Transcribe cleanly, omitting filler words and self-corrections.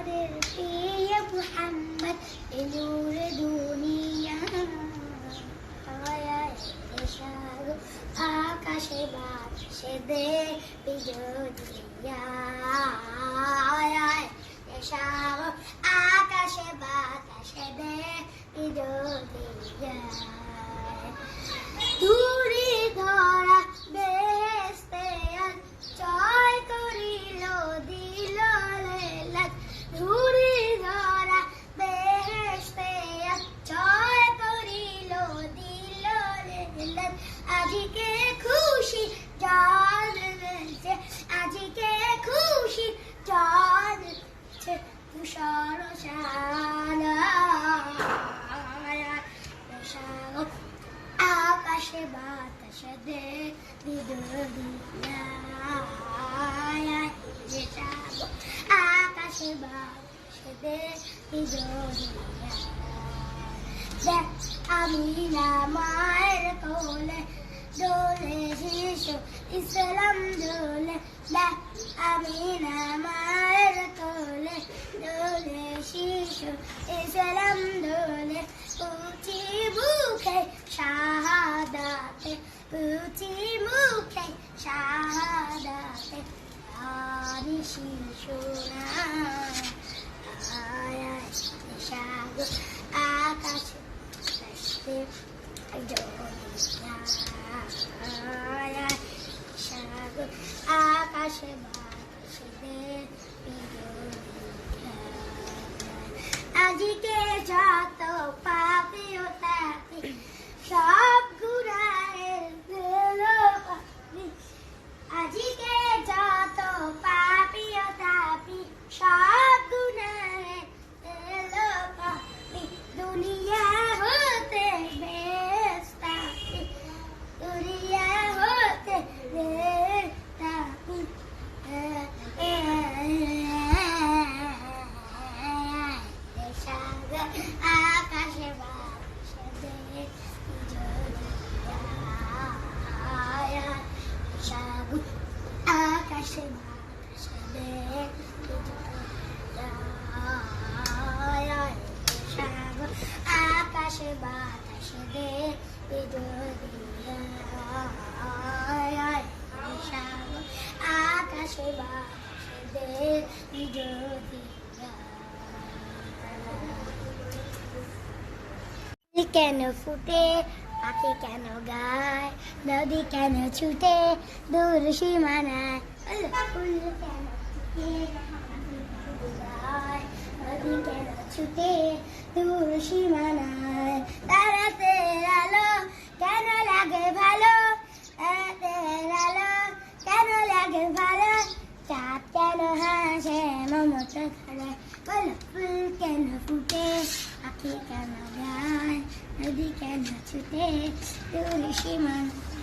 আমাদের প্রিয় মুহাম্মদ এ নূরে দুনিয়া সাগর আকাশে বাতাসে দেবি যদিয়া সাগর আকাশে বাতাসে দেবি যদিয়া দূরে ধরা বেহেশতে আজ জয় করিল দিল লেলাত দূরে ধরা বেহেশতে আজ জয় করিল দিল লেলাত আজকে খুশি জানছে আজকে খুশি জানছে তুষার শালা আকাশে বাতাসে দেবি যদিয়া আকাশে বাতাসে দেবি যদিয়া দেখ আমিনা মায়ের কোলে দোলে শিশু ইসলাম দোলে দেখ আমিনা মায়ের কোলে দোলে শিশু ইসলাম দোলে উঠি মুখে শাহাদাতে উঠি মুখে শাহাদাতে আরি শিশু না সাগর আকাশে সাগর আকাশে বাতাসে আজকে যত পাপি ও তাপি সব গুনাহের পাপি আজকে যত পাপি ও তাপি সব গুনাহের পাপি দুনিয়া হতে বেস্তাপি দুনিয়া হতে বেস্তাপি আকাশে বাতাসে সাগর আকাশে বাতাসে সাগর আকাশে বাতাসে সাগর আকাশে বাতাসে কেন ফুটে পাখি কেন গায় নদী কেন ছুটে দূর সীমানায় ফুল কেন গায় নদী কেন ছুটে দূর সীমানায় তারাতের আলো কেন লাগে ভালো তারাতের আলো কেন লাগে ভালো চাঁদ কেন হাসে মমতা ধরে বলো ফুল কেন ফুটে পাখি কেন গায় নদী কেন ছুটে দূর সীমানায়